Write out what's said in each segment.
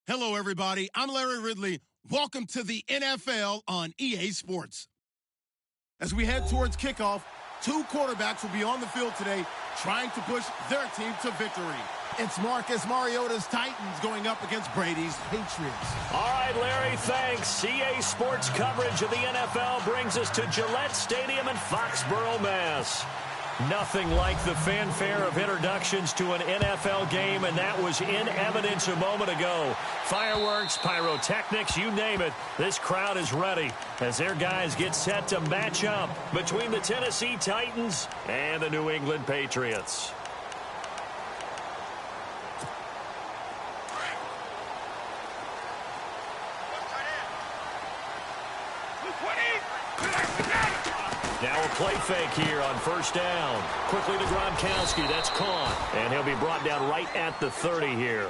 Hello, everybody. I'm Larry Ridley. Welcome to the NFL on EA Sports. As we head towards kickoff, two quarterbacks will be on the field today trying to push their team to victory. It's Marcus Mariota's Titans going up against Brady's Patriots. All right, Larry, thanks. EA Sports coverage of the NFL brings us to Gillette Stadium in Foxborough, Mass. Nothing like the fanfare of introductions to an NFL game, and that was in evidence a moment ago. Fireworks, pyrotechnics, you name it. This crowd is ready as their guys get set to match up between the Tennessee Titans and the New England Patriots. Now a play fake here on first down. Quickly to Gronkowski. That's caught. And he'll be brought down right at the 30 here.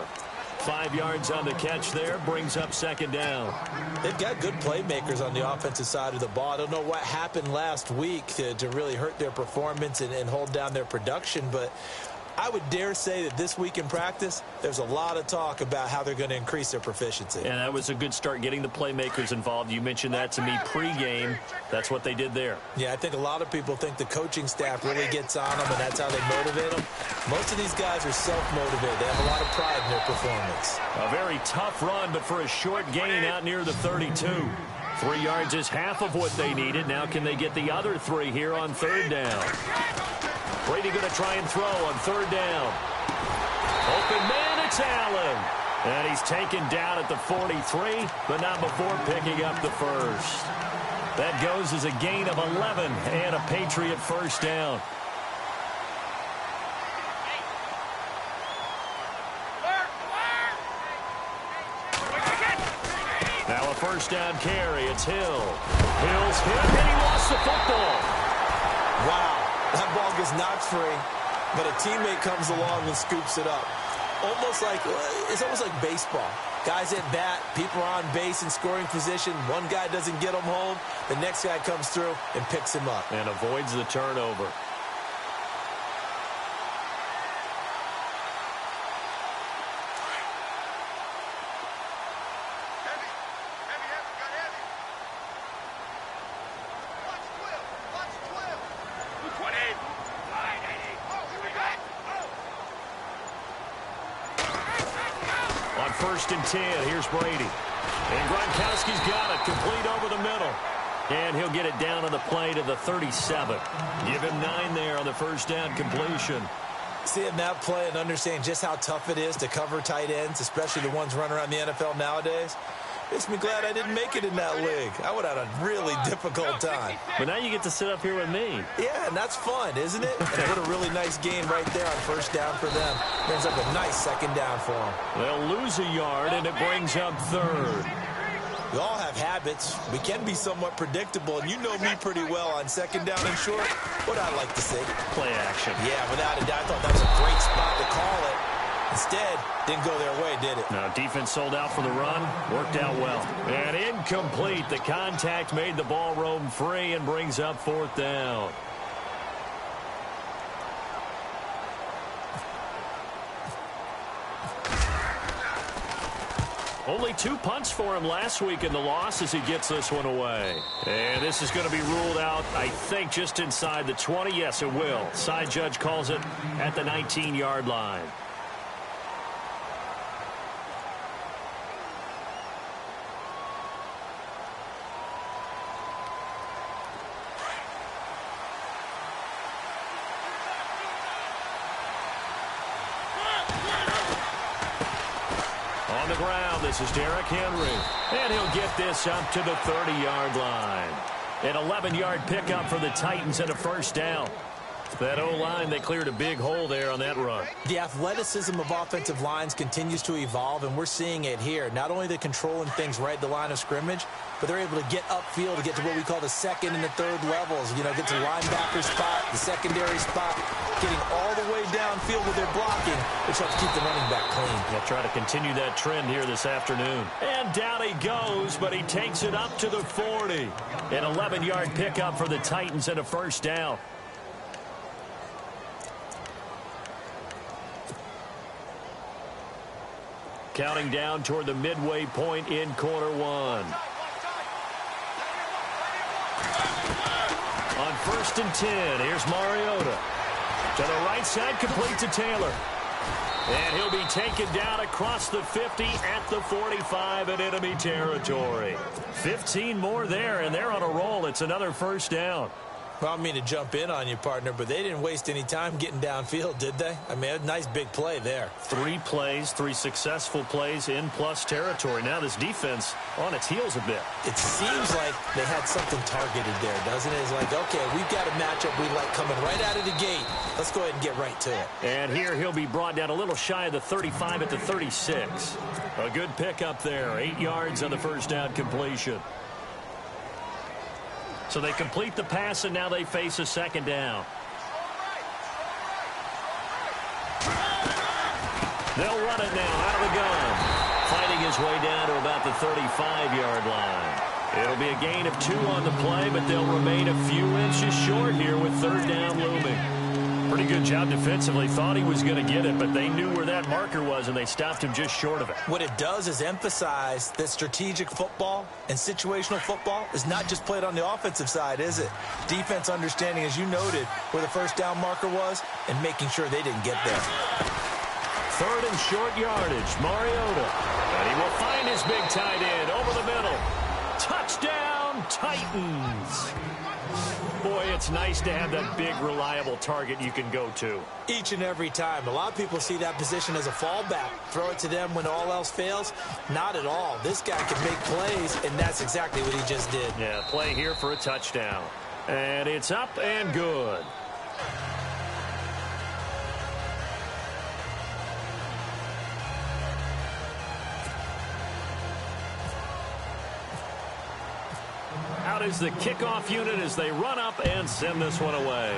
5 yards on the catch there. Brings up second down. They've got good playmakers on the offensive side of the ball. I don't know what happened last week to really hurt their performance and hold down their production, but I would dare say that this week in practice, there's a lot of talk about how they're going to increase their proficiency. And that was a good start getting the playmakers involved. You mentioned that to me pregame. That's what they did there. Yeah, I think a lot of people think the coaching staff really gets on them, and that's how they motivate them. Most of these guys are self-motivated. They have a lot of pride in their performance. A very tough run, but for a short gain out near the 32. 3 yards is half of what they needed. Now can they get the other 3 here on third down? Brady going to try and throw on third down. Open man, it's Allen. And he's taken down at the 43, but not before picking up the first. That goes as a gain of 11 and a Patriot first down. Now a first down carry. It's Hill. Hill's hit, and he lost the football. Wow. That ball gets knocked free, but a teammate comes along and scoops it up. It's almost like baseball. Guys at bat, people are on base in scoring position. One guy doesn't get him home. The next guy comes through and picks him up. And avoids the turnover. First and 10. Here's Brady. And Gronkowski's got it. Complete over the middle. And he'll get it down on the play to the 37. Give him 9 there on the first down completion. Seeing that play and understanding just how tough it is to cover tight ends, especially the ones running around the NFL nowadays, makes me glad I didn't make it in that league. I would have had a really difficult time. But now you get to sit up here with me. Yeah, and that's fun, isn't it? And what a really nice game right there on first down for them. Brings up a nice second down for them. They'll lose a yard, and it brings up third. We all have habits. We can be somewhat predictable, and you know me pretty well on second down and short. What I'd like to see. Play action. Yeah, without a doubt. I thought that was a great spot to call it. Instead, didn't go their way, did it? Now, defense sold out for the run. Worked out well. And incomplete. The contact made the ball roam free and brings up fourth down. Only 2 punts for him last week in the loss as he gets this one away. And this is going to be ruled out, I think, just inside the 20. Yes, it will. Side judge calls it at the 19-yard line. On the ground, this is Derrick Henry. And he'll get this up to the 30-yard line. An 11-yard pickup for the Titans and a first down. That O-line, they cleared a big hole there on that run. The athleticism of offensive lines continues to evolve, and we're seeing it here. Not only they're controlling things right at the line of scrimmage, but they're able to get upfield to get to what we call the second and the third levels. You know, get to linebacker spot, the secondary spot, getting all the way downfield with their blocking, which helps keep the running back clean. They'll try to continue that trend here this afternoon. And down he goes, but he takes it up to the 40. An 11-yard pickup for the Titans and a first down. counting down toward the midway point in quarter one. On 1st and 10, here's Mariota. To the right side, complete to Taylor. And he'll be taken down across the 50 at the 45 in enemy territory. 15 more there, and they're on a roll. It's another first down. Well, I don't mean to jump in on you, partner, but they didn't waste any time getting downfield, did they? I mean, a nice big play there. 3 plays, 3 successful plays in plus territory. Now this defense on its heels a bit. It seems like they had something targeted there, doesn't it? It's like, okay, we've got a matchup we like coming right out of the gate. Let's go ahead and get right to it. And here he'll be brought down a little shy of the 35 at the 36. A good pickup there. 8 yards on the first down completion. So they complete the pass, and now they face a second down. They'll run it now out of the gun. Fighting his way down to about the 35-yard line. It'll be a gain of 2 on the play, but they'll remain a few inches short here with third down looming. Pretty good job defensively. Thought he was going to get it, but they knew where that marker was, and they stopped him just short of it. What it does is emphasize that strategic football and situational football is not just played on the offensive side, is it? Defense understanding, as you noted, where the first down marker was and making sure they didn't get there. Third and short yardage, Mariota. And he will find his big tight end over the middle. Touchdown, Titans. Boy, it's nice to have that big, reliable target you can go to. Each and every time. A lot of people see that position as a fallback. Throw it to them when all else fails. Not at all. This guy can make plays, and that's exactly what he just did. Yeah, play here for a touchdown. And it's up and good. Out is the kickoff unit as they run up and send this one away.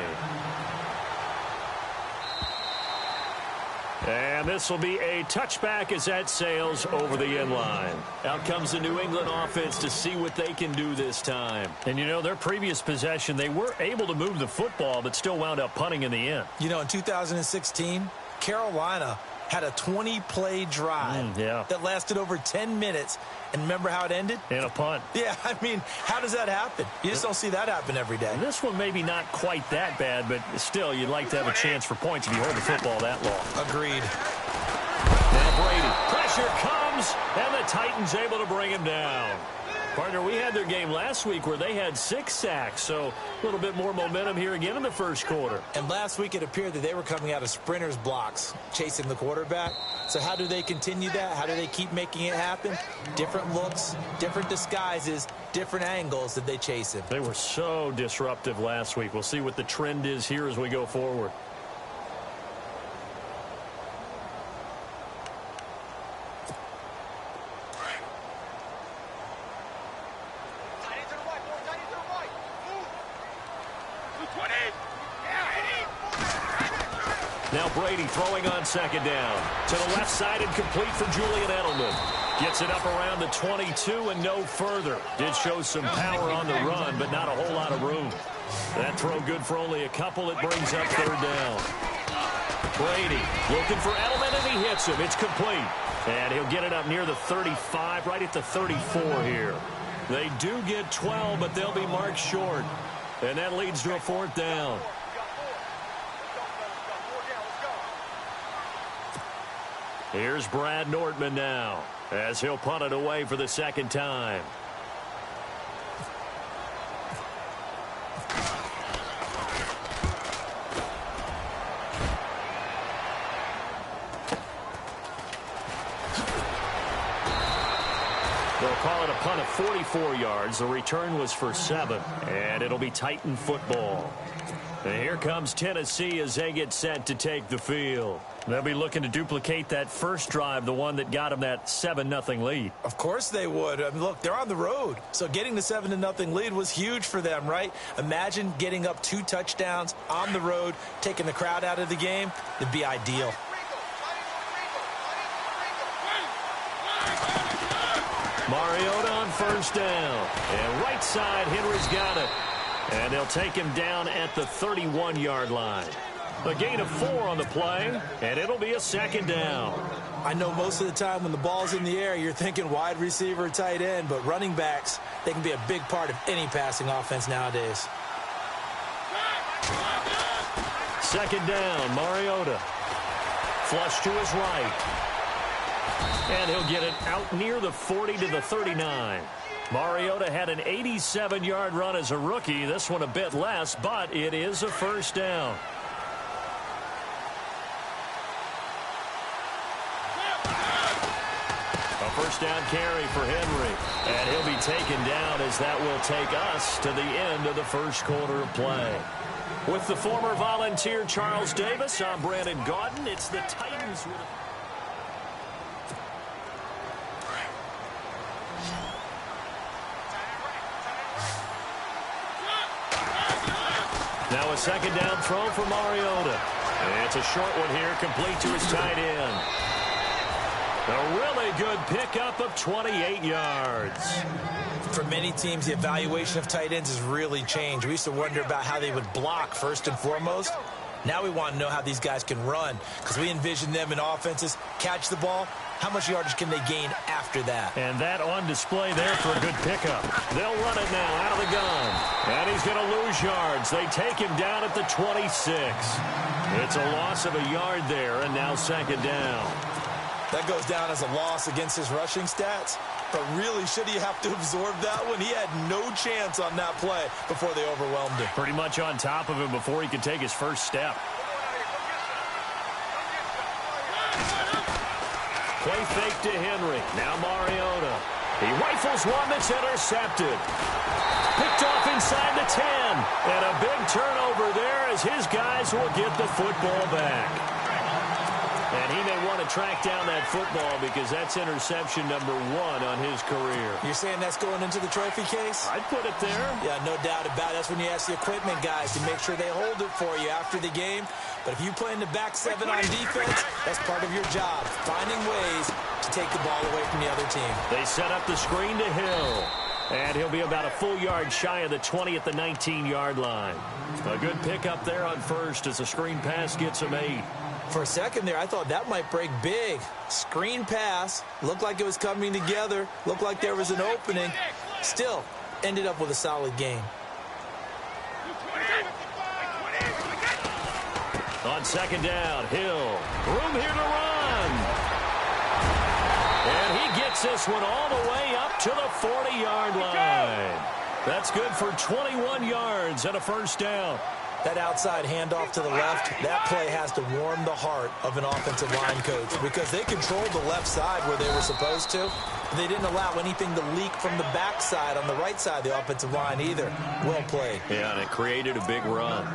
And this will be a touchback as that sails over the end line. Out comes the New England offense to see what they can do this time. And, you know, their previous possession, they were able to move the football, but still wound up punting in the end. You know, in 2016, Carolina had a 20-play drive that lasted over 10 minutes. And remember how it ended? In a punt. Yeah, I mean, how does that happen? You just don't see that happen every day. And this one maybe not quite that bad, but still, you'd like to have a chance for points if you hold the football that long. Agreed. Now Brady. Pressure comes, and the Titans able to bring him down. Partner, we had their game last week where they had 6 sacks, so a little bit more momentum here again in the first quarter. And last week it appeared that they were coming out of sprinters blocks, chasing the quarterback. So how do they continue that? How do they keep making it happen? Different looks, different disguises, different angles that they chase him. They were so disruptive last week. We'll see what the trend is here as we go forward. Now Brady throwing on second down. To the left side and complete for Julian Edelman. Gets it up around the 22 and no further. Did show some power on the run, but not a whole lot of room. That throw good for only a couple. It brings up third down. Brady looking for Edelman, and he hits him. It's complete. And he'll get it up near the 35, right at the 34 here. They do get 12, but they'll be marked short. And that leads to a fourth down. Here's Brad Nordman now, as he'll punt it away for the second time. They'll call it a punt of 44 yards. The return was for 7, and it'll be Titan football. And here comes Tennessee as they get set to take the field. They'll be looking to duplicate that first drive, the one that got them that 7-0 lead. Of course they would. I mean, look, they're on the road. So getting the 7-0 lead was huge for them, right? Imagine getting up 2 touchdowns on the road, taking the crowd out of the game. It'd be ideal. Mariota on first down. And right side, Henry's got it. And they'll take him down at the 31-yard line. A gain of 4 on the play, and it'll be a second down. I know most of the time when the ball's in the air, you're thinking wide receiver, tight end, but running backs, they can be a big part of any passing offense nowadays. Second down, Mariota. Flush to his right. And he'll get it out near the 40 to the 39. Mariota had an 87-yard run as a rookie. This one a bit less, but it is a first down. A first down carry for Henry. And he'll be taken down as that will take us to the end of the first quarter of play. With the former Volunteer Charles Davis, I'm Brandon Gaudin. It's the Titans with now a second down throw for Mariota. And it's a short one here, complete to his tight end. A really good pickup of 28 yards. For many teams, the evaluation of tight ends has really changed. We used to wonder about how they would block first and foremost. Now we want to know how these guys can run, because we envision them in offenses catch the ball. How much yardage can they gain after that? And that on display there for a good pickup. They'll run it now out of the gun. And he's going to lose yards. They take him down at the 26. It's a loss of a yard there, and now second down. That goes down as a loss against his rushing stats. But really, should he have to absorb that one? He had no chance on that play before they overwhelmed him. Pretty much on top of him before he could take his first step. Play fake to Henry. Now Mariota. He rifles one that's intercepted. Picked off inside the 10. And a big turnover there as his guys will get the football back. And he may want to track down that football because that's interception number 1 on his career. You're saying that's going into the trophy case? I'd put it there. Yeah, no doubt about it. That's when you ask the equipment guys to make sure they hold it for you after the game. But if you play in the back 7 on defense, that's part of your job, finding ways to take the ball away from the other team. They set up the screen to Hill. And he'll be about a full yard shy of the 20 at the 19-yard line. A good pickup there on first as the screen pass gets him 8. For a second there, I thought that might break big. Screen pass. Looked like it was coming together. Looked like there was an opening. Still, ended up with a solid game. On second down, Hill. Room here to run. And he gets this one all the way up to the 40-yard line. That's good for 21 yards and a first down. That outside handoff to the left, that play has to warm the heart of an offensive line coach because they controlled the left side where they were supposed to. They didn't allow anything to leak from the backside on the right side of the offensive line either. Well played. Yeah, and it created a big run.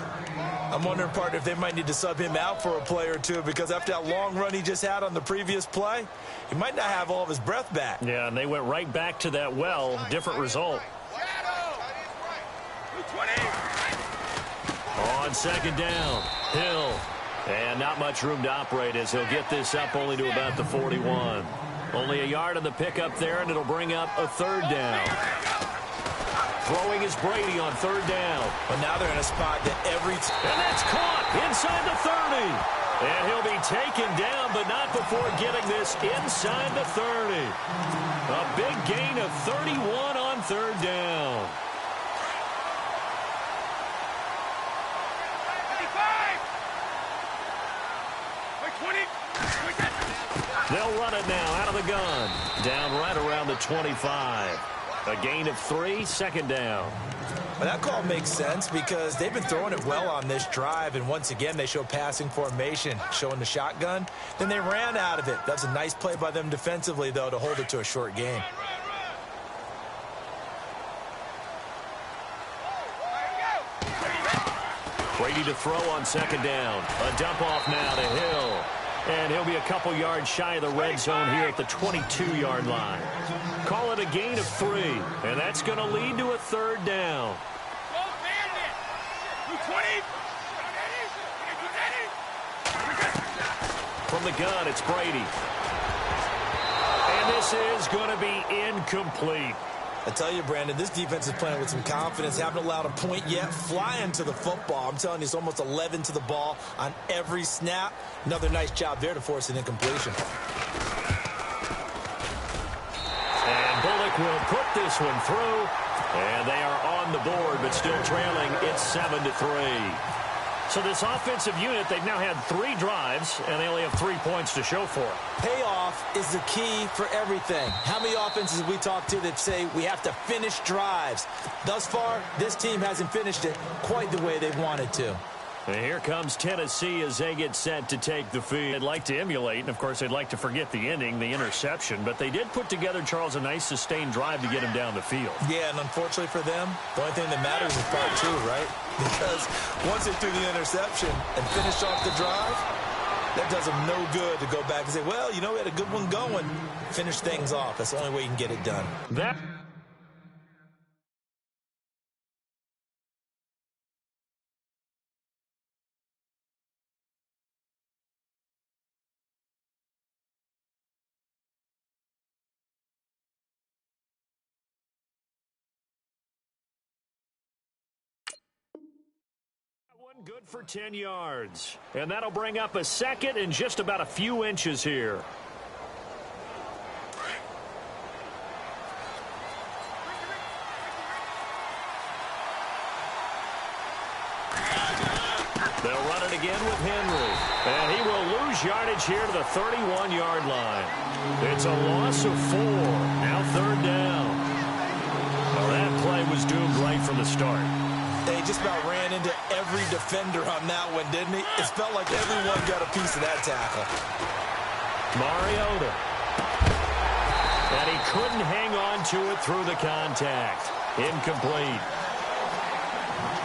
I'm wondering, partner, if they might need to sub him out for a play or two because after that long run he just had on the previous play, he might not have all of his breath back. Yeah, and they went right back to that well. Different result. On second down, Hill. And not much room to operate as he'll get this up only to about the 41. Only a yard on the pickup there, and it'll bring up a third down. Throwing is Brady on third down. But now they're in a spot that and that's caught inside the 30. And he'll be taken down, but not before getting this inside the 30. A big gain of 31 on third down. They'll run it now out of the gun. Down right around the 25. A gain of 3, second down. Well, that call makes sense because they've been throwing it well on this drive, and once again they show passing formation, showing the shotgun. Then they ran out of it. That's a nice play by them defensively, though, to hold it to a short game. Brady to throw on second down. A dump off now to Hill. And he'll be a couple yards shy of the red zone here at the 22-yard line. Call it a gain of 3, and that's going to lead to a third down. From the gun, it's Brady. And this is going to be incomplete. I tell you, Brandon, this defense is playing with some confidence. Haven't allowed a point yet. Flying to the football. I'm telling you, it's almost 11 to the ball on every snap. Another nice job there to force an incompletion. And Bullock will put this one through. And they are on the board, but still trailing. It's 7-3. So this offensive unit, they've now had 3 drives, and they only have 3 points to show for it. Payoff is the key for everything. How many offenses have we talked to that say we have to finish drives? Thus far, this team hasn't finished it quite the way they've wanted to. And here comes Tennessee as they get set to take the field. They'd like to emulate, and of course they'd like to forget the ending, the interception, but they did put together, Charles, a nice sustained drive to get him down the field. Yeah, and unfortunately for them, the only thing that matters is part 2, right? Because once they threw the interception and finished off the drive, that does them no good to go back and say, well, you know, we had a good one going. Finish things off. That's the only way you can get it done. That... Good for 10 yards. And that'll bring up a second and just about a few inches here. They'll run it again with Henry. And he will lose yardage here to the 31-yard line. It's a loss of 4. Now 3rd down. Well, that play was doomed right from the start. They just about ran into every defender on that one, didn't he? It felt like everyone got a piece of that tackle. Mariota. And he couldn't hang on to it through the contact. Incomplete.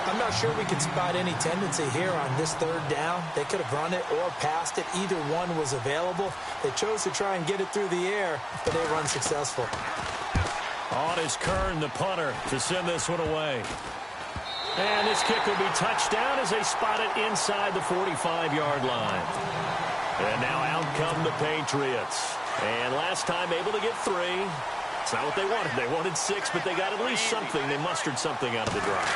I'm not sure we can spot any tendency here on this 3rd down. They could have run it or passed it. Either one was available. They chose to try and get it through the air, but they were unsuccessful. On is Kern, the punter, to send this one away. And this kick will be touchdown as they spot it inside the 45-yard line. And now out come the Patriots. And last time able to get 3. It's not what they wanted. They wanted 6, but they got at least something. They mustered something out of the drive.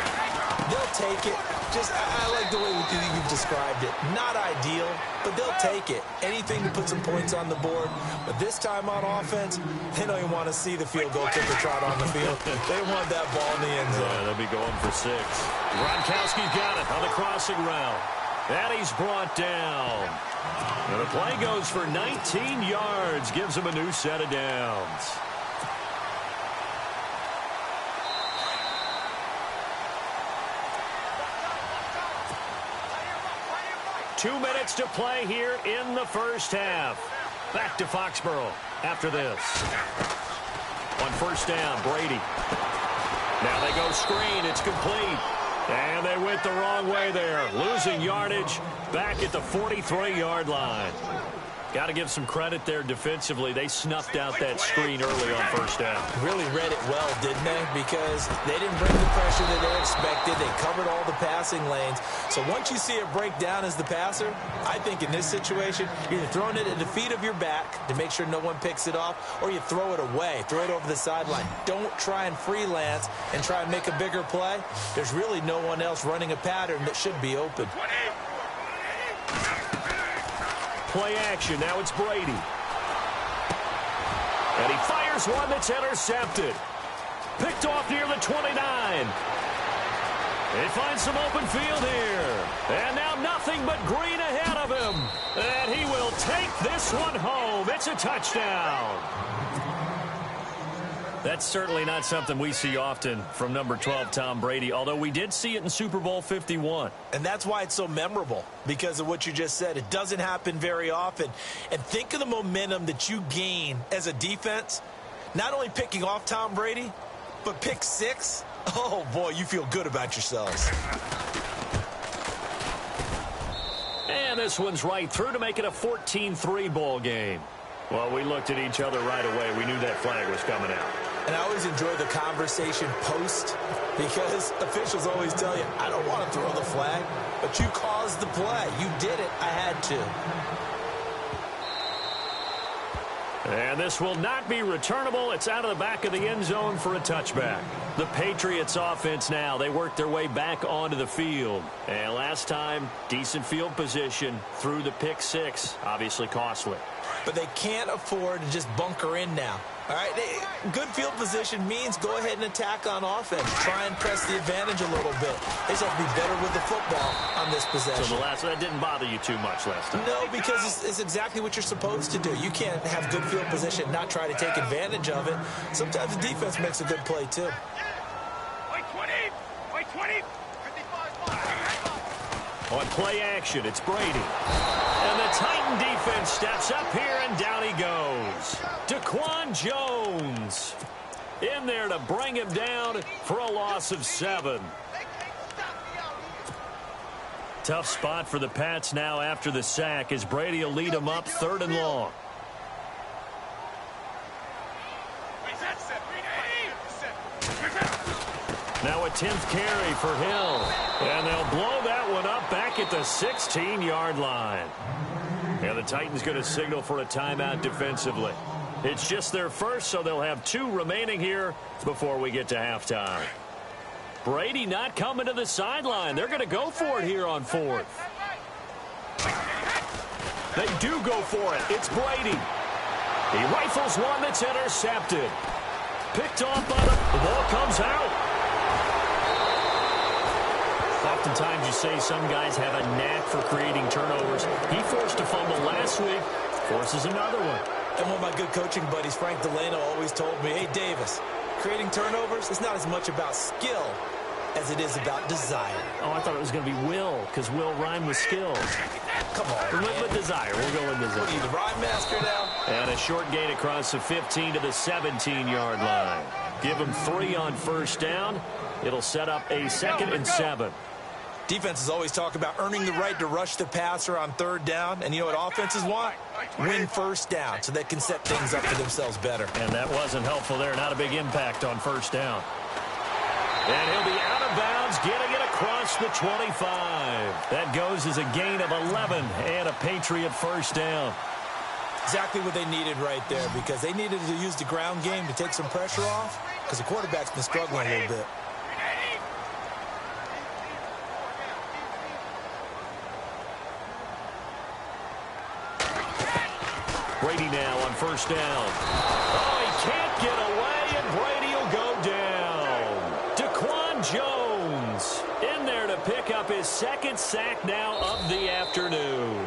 They'll take it. I like the way you've described it. Not ideal, but they'll take it. Anything to put some points on the board. But this time on offense, they don't even want to see the field goal kicker trot on the field. They want that ball in the end zone. Yeah, they'll be going for 6. Gronkowski's got it on the crossing route. And he's brought down. And the play goes for 19 yards. Gives him a new set of downs. Two minutes to play here in the first half. Back to Foxborough after this. On 1st down, Brady. Now they go screen. It's complete. And they went the wrong way there. Losing yardage back at the 43-yard line. Got to give some credit there defensively. They snuffed out that screen early on 1st down. Really read it well, didn't they? Because they didn't bring the pressure that they expected. They covered all the passing lanes. So once you see it break down as the passer, I think in this situation, you're either throwing it at the feet of your back to make sure no one picks it off, or you throw it away, throw it over the sideline. Don't try and freelance and try and make a bigger play. There's really no one else running a pattern that should be open. Play action. Now it's Brady. And he fires one that's intercepted. Picked off near the 29. They find some open field here. And now nothing but green ahead of him. And he will take this one home. It's a touchdown. That's certainly not something we see often from number 12, Tom Brady, although we did see it in Super Bowl 51. And that's why it's so memorable, because of what you just said. It doesn't happen very often. And think of the momentum that you gain as a defense, not only picking off Tom Brady, but pick 6. Oh, boy, you feel good about yourselves. And this one's right through to make it a 14-3 ball game. Well, we looked at each other right away. We knew that flag was coming out. And I always enjoy the conversation post, because officials always tell you, I don't want to throw the flag, but you caused the play. You did it. I had to. And this will not be returnable. It's out of the back of the end zone for a touchback. The Patriots offense now, they worked their way back onto the field. And last time, decent field position through the pick six. Obviously costly. But they can't afford to just bunker in now. All right, good field position means go ahead and attack on offense. Try and press the advantage a little bit. They just have to be better with the football on this possession. So that didn't bother you too much last time? No, because it's exactly what you're supposed to do. You can't have good field position, not try to take advantage of it. Sometimes the defense makes a good play, too. On play action, it's Brady. And the Titan defense steps up here, and down he goes. Daquan Jones in there to bring him down for a loss of 7. Tough spot for the Pats now after the sack as Brady will lead them up 3rd and long. Now a 10th carry for Hill. And they'll blow that one up back at the 16-yard line. And the Titans going to signal for a timeout defensively. It's just their first, so they'll have 2 remaining here before we get to halftime. Brady not coming to the sideline. They're going to go for it here on 4th. They do go for it. It's Brady. He rifles one that's intercepted. Picked off by the ball comes out. Oftentimes you say some guys have a knack for creating turnovers. He forced a fumble last week, forces another one. And one of my good coaching buddies, Frank Delano, always told me, hey, Davis, creating turnovers is not as much about skill as it is about desire. Oh, I thought it was going to be will, because will rhyme with skill. Come on, With desire. We'll go with desire. What are you, the rhyme master now? And a short gain across the 15 to the 17-yard line. Give them 3 on 1st down. It'll set up a 2nd and 7. Defenses always talk about earning the right to rush the passer on 3rd down. And you know what offenses want? Win 1st down so they can set things up for themselves better. And that wasn't helpful there. Not a big impact on 1st down. And he'll be out of bounds, getting it across the 25. That goes as a gain of 11 and a Patriot 1st down. Exactly what they needed right there, because they needed to use the ground game to take some pressure off, because the quarterback's been struggling a little bit. Brady now on 1st down. Oh, he can't get away, and Brady will go down. Daquan Jones in there to pick up his 2nd sack now of the afternoon.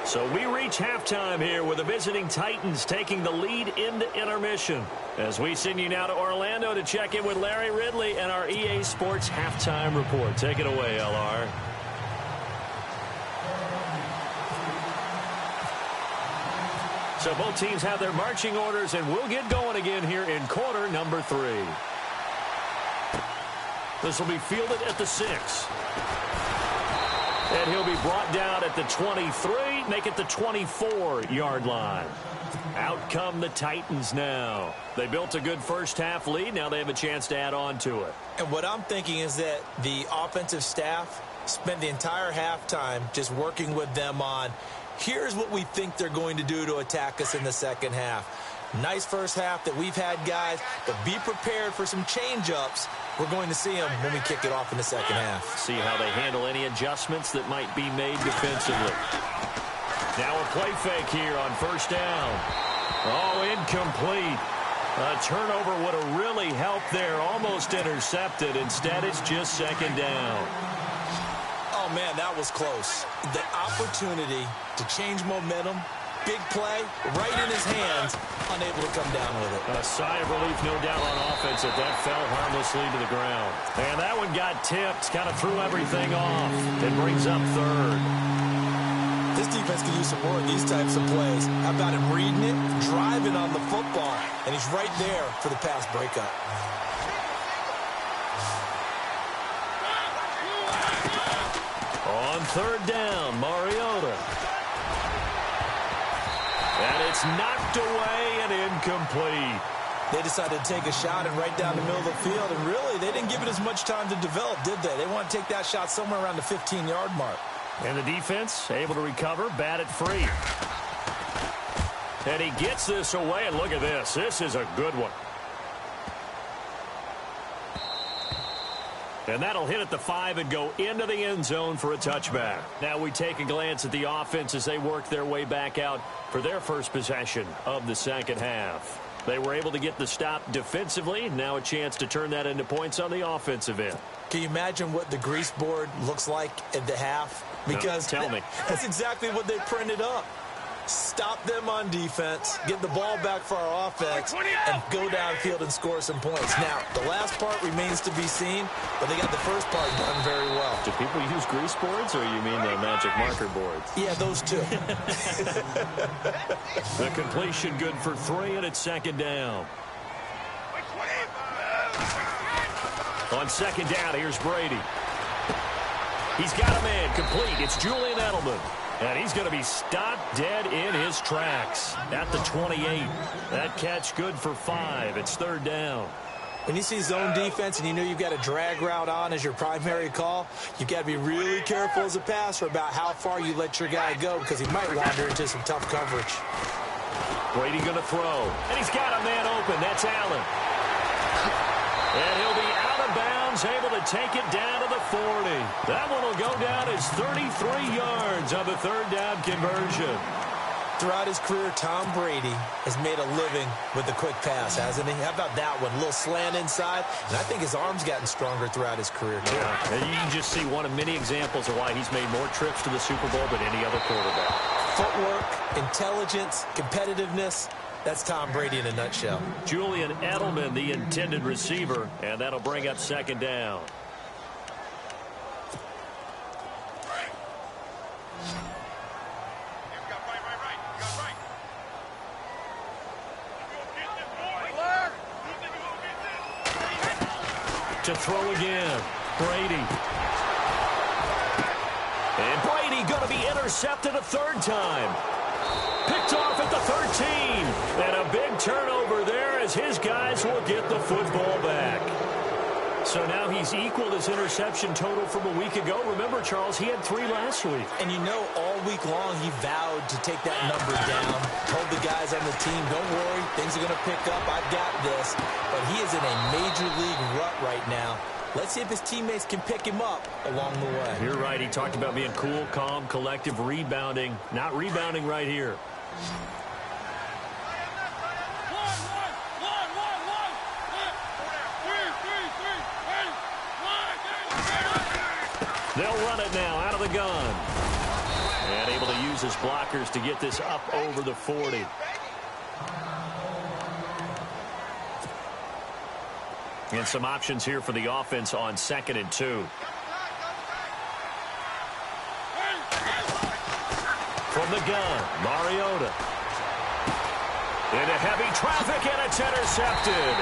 So we reach halftime here with the visiting Titans taking the lead into intermission. As we send you now to Orlando to check in with Larry Ridley and our EA Sports halftime report. Take it away, LR. So both teams have their marching orders, and we'll get going again here in quarter number 3. This will be fielded at the 6. And he'll be brought down at the 23, make it the 24-yard line. Out come the Titans now. They built a good first-half lead. Now they have a chance to add on to it. And what I'm thinking is that the offensive staff spent the entire halftime just working with them on, here's what we think they're going to do to attack us in the second half. Nice first half that we've had, guys, but be prepared for some change-ups. We're going to see them when we kick it off in the second half. See how they handle any adjustments that might be made defensively. Now a play fake here on 1st down. Oh, incomplete. A turnover would have really helped there. Almost intercepted. Instead, it's just 2nd down. Oh, man, that was close. The opportunity to change momentum, big play, right in his hands, unable to come down with it. A sigh of relief, no doubt, on offense if that fell harmlessly to the ground. And that one got tipped, kind of threw everything off. It brings up 3rd. This defense can use some more of these types of plays. How about him reading it, driving on the football, and he's right there for the pass breakup. On 3rd down, Mariota. And it's knocked away and incomplete. They decided to take a shot and right down the middle of the field, and really, they didn't give it as much time to develop, did they? They want to take that shot somewhere around the 15-yard mark. And the defense able to recover, bat it free. And he gets this away, and look at this. This is a good one. And that'll hit at the 5 and go into the end zone for a touchback. Now we take a glance at the offense as they work their way back out for their first possession of the second half. They were able to get the stop defensively. Now a chance to turn that into points on the offensive end. Can you imagine what the grease board looks like at the half? Because no, tell me. That's exactly what they printed up. Stop them on defense, get the ball back for our offense, and go downfield and score some points. Now, the last part remains to be seen, but they got the first part done very well. Do people use grease boards, or you mean the magic marker boards? Yeah, those two. The completion good for 3, and it's second down. On second down, here's Brady. He's got a man complete. It's Julian Edelman. And he's going to be stopped dead in his tracks at the 28. That catch good for 5. It's third down. When you see zone defense and you know you've got a drag route on as your primary call, you've got to be really careful as a passer about how far you let your guy go because he might wander into some tough coverage. Brady going to throw. And he's got a man open. That's Allen. And he'll be out of bounds, able to take it down to the 40. That one will go down as 33 yards on the third down conversion. Throughout his career, Tom Brady has made a living with the quick pass, hasn't he? How about that one? A little slant inside, and I think his arm's gotten stronger throughout his career, too. Yeah, and you can just see one of many examples of why he's made more trips to the Super Bowl than any other quarterback. Footwork, intelligence, competitiveness. That's Tom Brady in a nutshell. Julian Edelman, the intended receiver, and that'll bring up second down. To throw again, Brady. And Brady going to be intercepted a third time. Picked off at the 13. And a big turnover there as his guys will get the football back. So now he's equaled his interception total from a week ago. Remember, Charles, he had 3 last week. And you know, all week long he vowed to take that number down. Told the guys on the team, don't worry, things are going to pick up. I've got this. But he is in a major league rut right now. Let's see if his teammates can pick him up along the way. You're right. He talked about being cool, calm, collective, rebounding. Not rebounding right here. They'll run it now out of the gun. And able to use his blockers to get this up over the 40. And some options here for the offense on 2nd and 2. From the gun, Mariota. Into heavy traffic, and it's intercepted.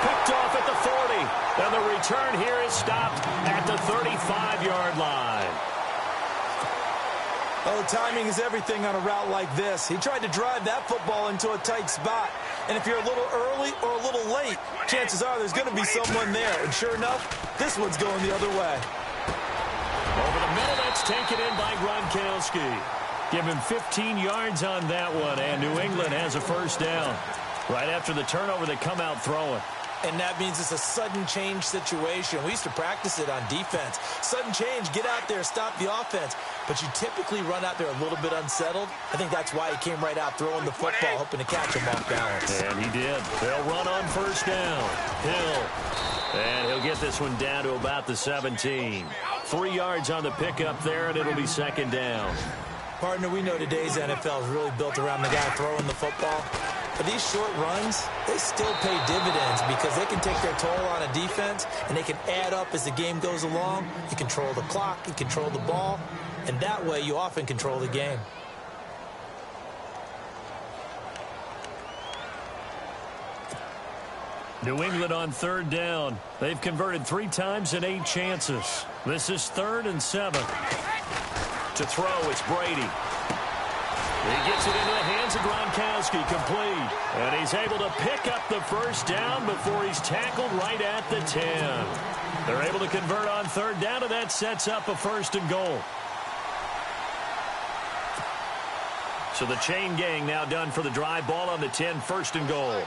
Picked off at the 40. And the return here is stopped at the 35-yard line. Oh, timing is everything on a route like this. He tried to drive that football into a tight spot. And if you're a little early or a little late, chances are there's going to be someone there. And sure enough, this one's going the other way. Over the middle, that's taken in by Gronkowski. Give him 15 yards on that one, and New England has a first down. Right after the turnover, they come out throwing. And that means it's a sudden change situation. We used to practice it on defense. Sudden change, get out there, stop the offense. But you typically run out there a little bit unsettled. I think that's why he came right out throwing the football, hoping to catch him off balance. And he did. They'll run on first down. Hill. And he'll get this one down to about the 17. 3 yards on the pickup there, and it'll be second down. Partner, we know today's NFL is really built around the guy throwing the football. But these short runs, they still pay dividends because they can take their toll on a defense, and they can add up as the game goes along. You control the clock, you control the ball, and that way you often control the game. New England on third down. They've converted 3 times in 8 chances. This is 3rd and 7. To throw, it's Brady. He gets it into the hands of Gronkowski, complete. And he's able to pick up the first down before he's tackled right at the 10. They're able to convert on third down, and that sets up a 1st and goal. So the chain gang now done for the drive. Ball on the 10, first and goal.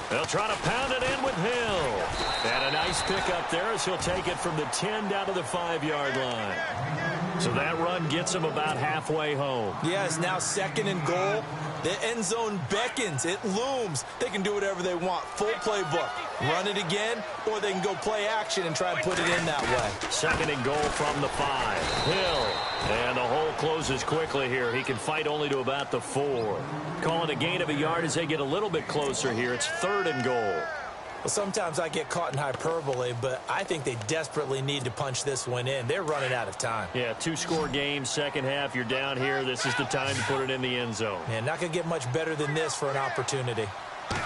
They'll try to pound it in with Hill. And a nice pickup there as he'll take it from the 10 down to the 5-yard line. So that run gets him about halfway home. Yeah, it's now second and goal. The end zone beckons. It looms. They can do whatever they want. Full playbook. Run it again, or they can go play action and try and put it in that way. Second and goal from the 5. Hill. And the hole closes quickly here. He can fight only to about the 4. Calling a gain of a yard as they get a little bit closer here. It's third and goal. Well, sometimes I get caught in hyperbole, but I think they desperately need to punch this one in. They're running out of time. Yeah, 2-score game, second half. You're down here. This is the time to put it in the end zone. Man, not going to get much better than this for an opportunity.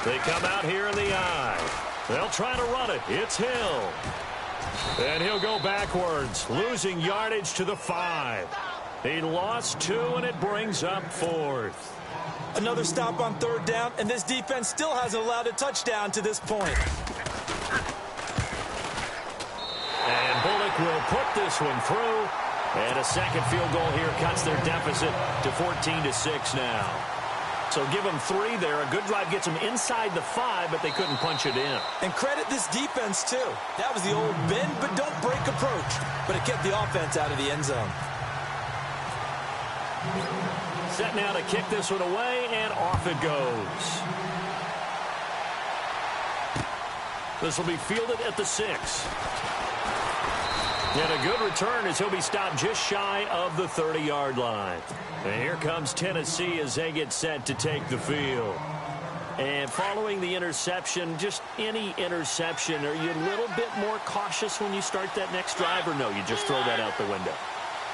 They come out here in the eye. They'll try to run it. It's Hill. And he'll go backwards, losing yardage to the 5. He lost 2, and it brings up 4th. Another stop on third down, and this defense still hasn't allowed a touchdown to this point. And Bullock will put this one through. And a second field goal here cuts their deficit to 14-6 now. So give them 3 there. A good drive gets them inside the 5, but they couldn't punch it in. And credit this defense, too. That was the old bend but don't break approach. But it kept the offense out of the end zone. Set now to kick this one away, and off it goes. This will be fielded at the 6. And a good return as he'll be stopped just shy of the 30-yard line. And here comes Tennessee as they get set to take the field. And following the interception, just any interception, are you a little bit more cautious when you start that next drive, or no, you just throw that out the window?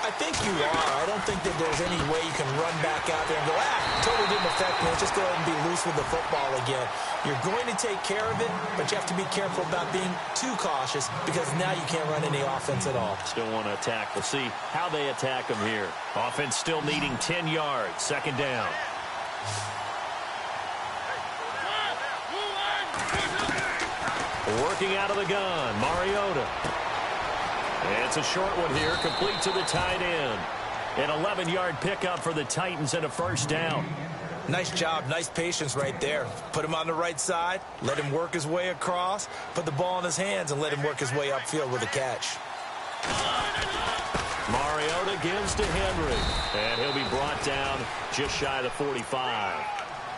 I think you are. I don't think that there's any way you can run back out there and go, totally didn't affect me. Just go ahead and be loose with the football again. You're going to take care of it, but you have to be careful about being too cautious because now you can't run any offense at all. Still want to attack. We'll see how they attack them here. Offense still needing 10 yards. Second down. Working out of the gun, Mariota. It's a short one here, complete to the tight end. An 11-yard pickup for the Titans and a first down. Nice job, nice patience right there. Put him on the right side, let him work his way across, put the ball in his hands, and let him work his way upfield with a catch. Mariota gives to Henry, and he'll be brought down just shy of the 45.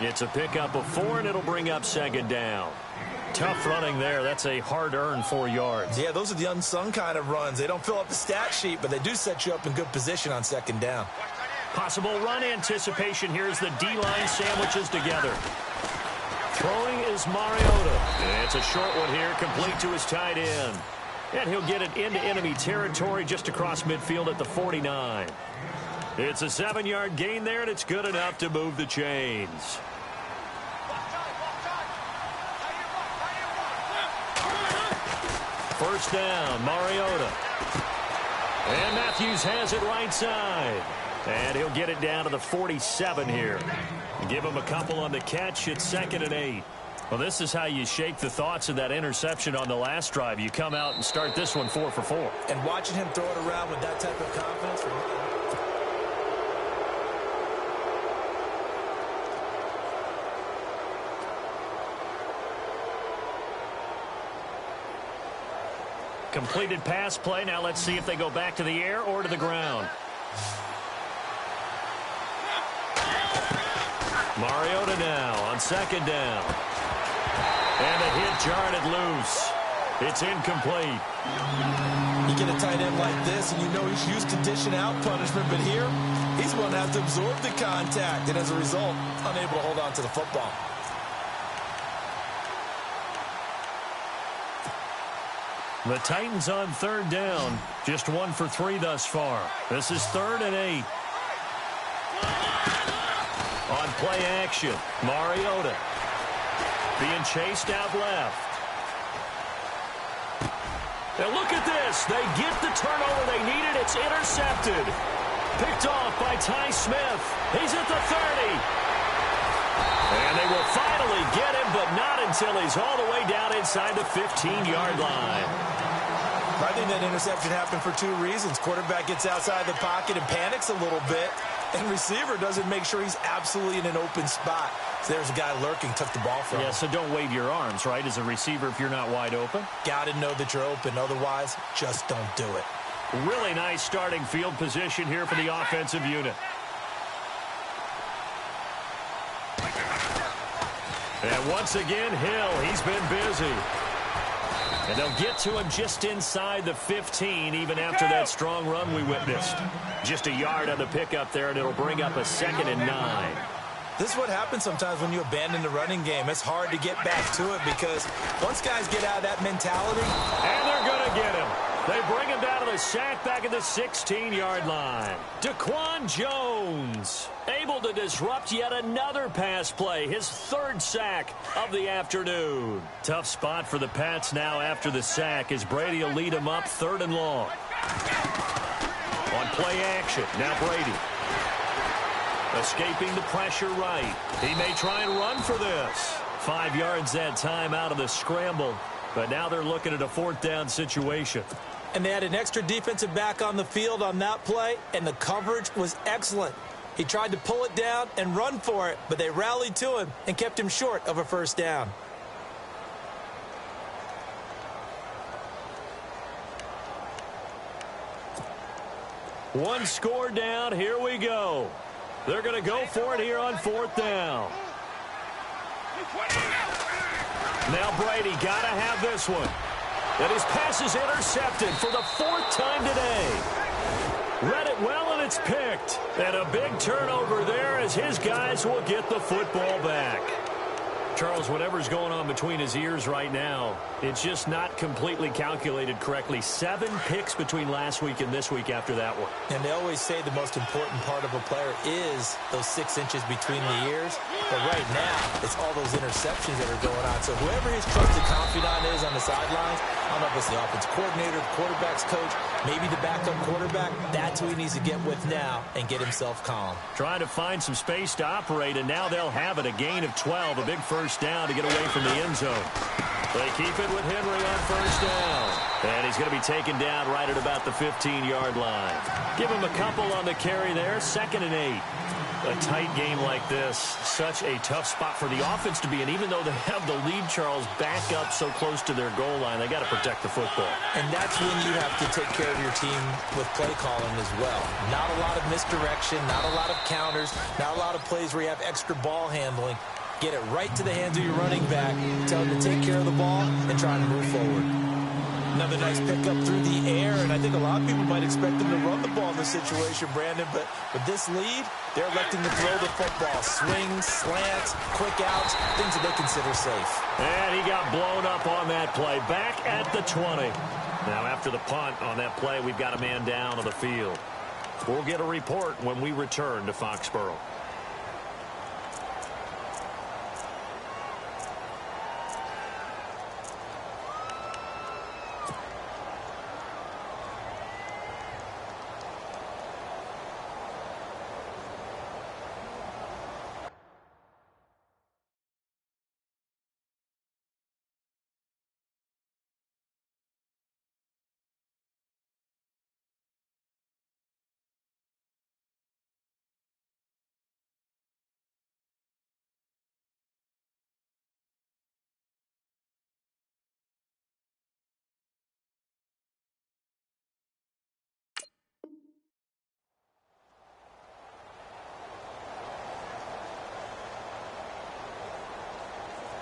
It's a pickup of 4, and it'll bring up second down. Tough running there. That's a hard-earned 4 yards. Yeah, those are the unsung kind of runs. They don't fill up the stat sheet, but they do set you up in good position on second down. Possible run anticipation here as the D-line sandwiches together. Throwing is Mariota. It's a short one here, complete to his tight end. And he'll get it into enemy territory just across midfield at the 49. It's a 7-yard gain there, and it's good enough to move the chains. First down, Mariota. And Matthews has it right side. And he'll get it down to the 47 here. Give him a couple on the catch. It's 2nd and 8. Well, this is how you shake the thoughts of that interception on the last drive. You come out and start this one 4 for 4. And watching him throw it around with that type of confidence. Completed pass play. Now let's see if they go back to the air or to the ground. Mariota now on second down. And the hit jarred it loose. It's incomplete. You get a tight end like this, and you know he's used to dishing out punishment, but here, he's going to have to absorb the contact, and as a result, unable to hold on to the football. The Titans on third down. Just 1 for 3 thus far. This is 3rd and 8. On play action, Mariota being chased out left. Now look at this. They get the turnover they needed. It's intercepted. Picked off by Ty Smith. He's at the 30. And they will finally get him, but not until he's all the way down inside the 15-yard line. I think that interception happened for two reasons. Quarterback gets outside the pocket and panics a little bit, and receiver doesn't make sure he's absolutely in an open spot. So there's a guy lurking, took the ball from him. Yeah, so don't wave your arms, right, as a receiver if you're not wide open. Got to know that you're open. Otherwise, just don't do it. Really nice starting field position here for the offensive unit. And once again, Hill, he's been busy. And they'll get to him just inside the 15, even after that strong run we witnessed. Just a yard on the pickup there, and it'll bring up a 2nd and 9. This is what happens sometimes when you abandon the running game. It's hard to get back to it because once guys get out of that mentality. And they're going to get him. They bring him down to the sack back at the 16-yard line. Daquan Jones able to disrupt yet another pass play. His 3rd sack of the afternoon. Tough spot for the Pats now after the sack as Brady will lead him up 3rd and long. On play action, now Brady. Escaping the pressure right. He may try and run for this. 5 yards that time out of the scramble. But now they're looking at a 4th down situation. And they had an extra defensive back on the field on that play, and the coverage was excellent. He tried to pull it down and run for it, but they rallied to him and kept him short of a 1st down. One score down. Here we go. They're going to go for it here on 4th down. Now Brady got to have this one. And his pass is intercepted for the 4th time today. Read it well, and it's picked. And a big turnover there as his guys will get the football back. Charles, whatever's going on between his ears right now, it's just not completely calculated correctly. 7 picks between last week and this week after that one. And they always say the most important part of a player is those 6 inches between the ears. But right now, it's all those interceptions that are going on. So whoever his trusted confidant is on the sidelines, I don't know if it's the offense coordinator, the quarterback's coach, maybe the backup quarterback, that's who he needs to get with now and get himself calm. Trying to find some space to operate, and now they'll have it. A gain of 12, a big 1st down to get away from the end zone. They keep it with Henry on 1st down. And he's going to be taken down right at about the 15-yard line. Give him a couple on the carry there, 2nd and 8. A tight game like this, such a tough spot for the offense to be in. Even though they have the lead, Charles, back up so close to their goal line, they got to protect the football. And that's when you have to take care of your team with play calling as well. Not a lot of misdirection, not a lot of counters, not a lot of plays where you have extra ball handling. Get it right to the hands of your running back. Tell him to take care of the ball and try and move forward. Another nice pickup through the air, and I think a lot of people might expect them to run the ball in this situation, Brandon, but with this lead, they're electing to throw the football. Swings, slants, quick outs, things that they consider safe. And he got blown up on that play. Back at the 20. Now after the punt on that play, we've got a man down on the field. We'll get a report when we return to Foxborough.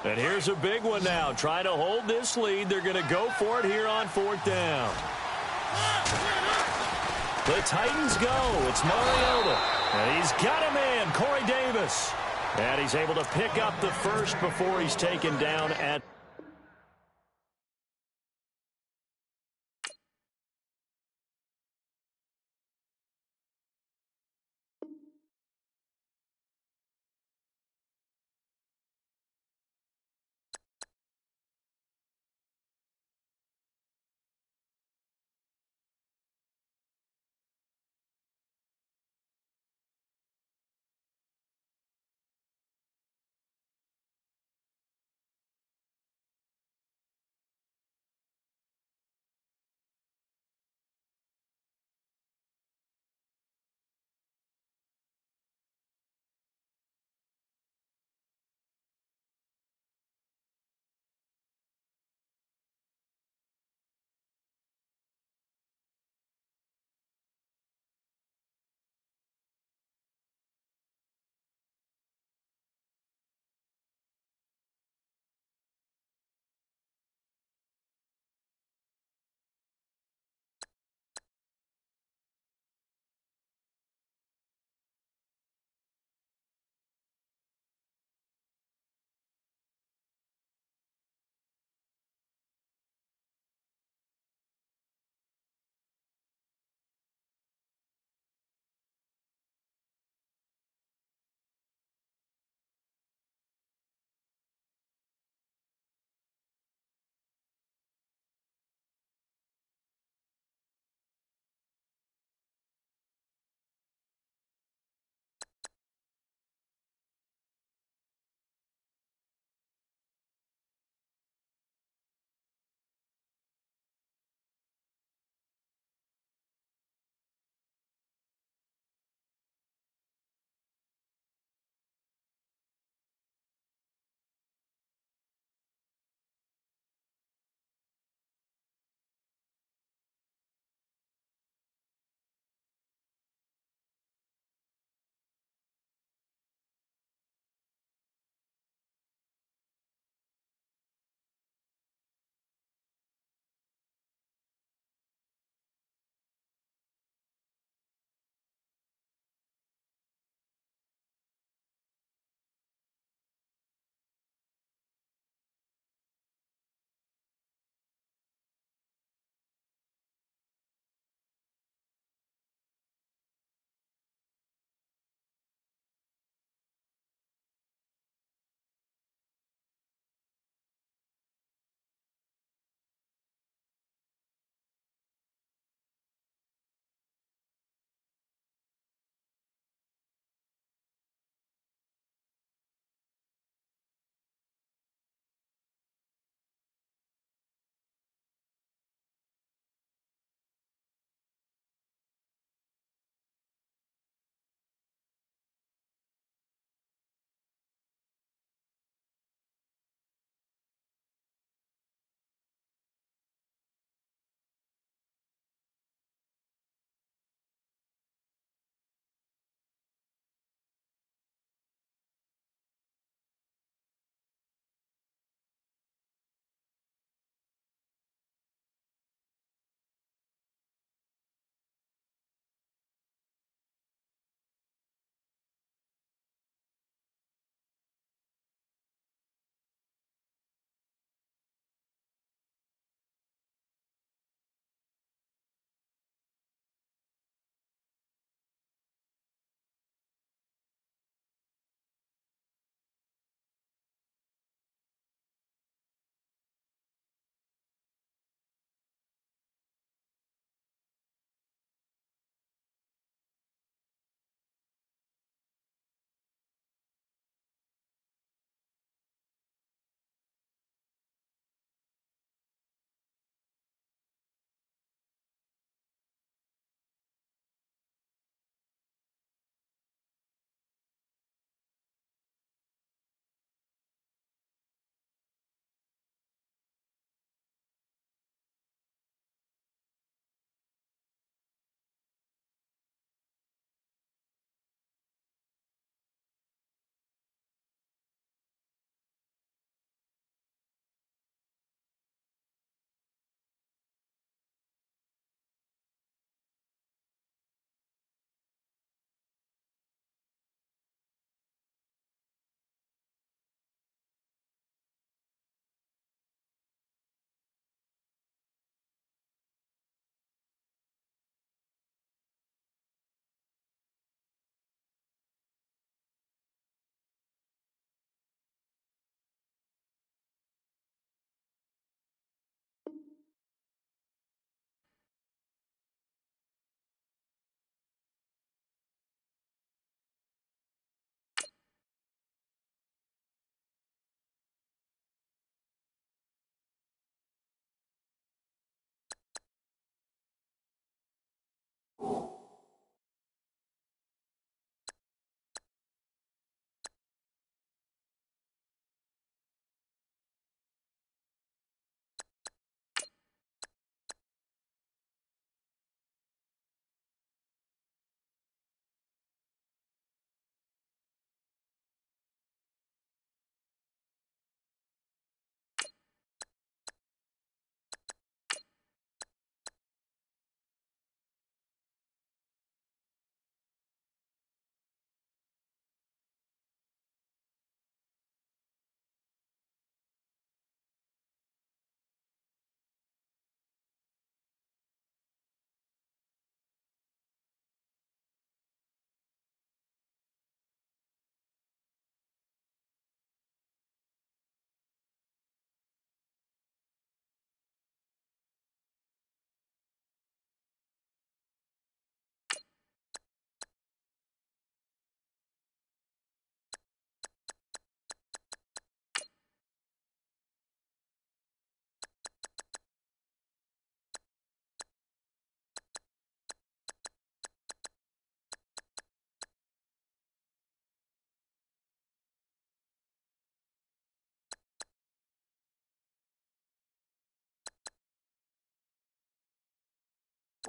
And here's a big one now. Trying to hold this lead. They're going to go for it here on 4th down. The Titans go. It's Mariota. And he's got a man, Corey Davis. And he's able to pick up the 1st before he's taken down at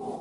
You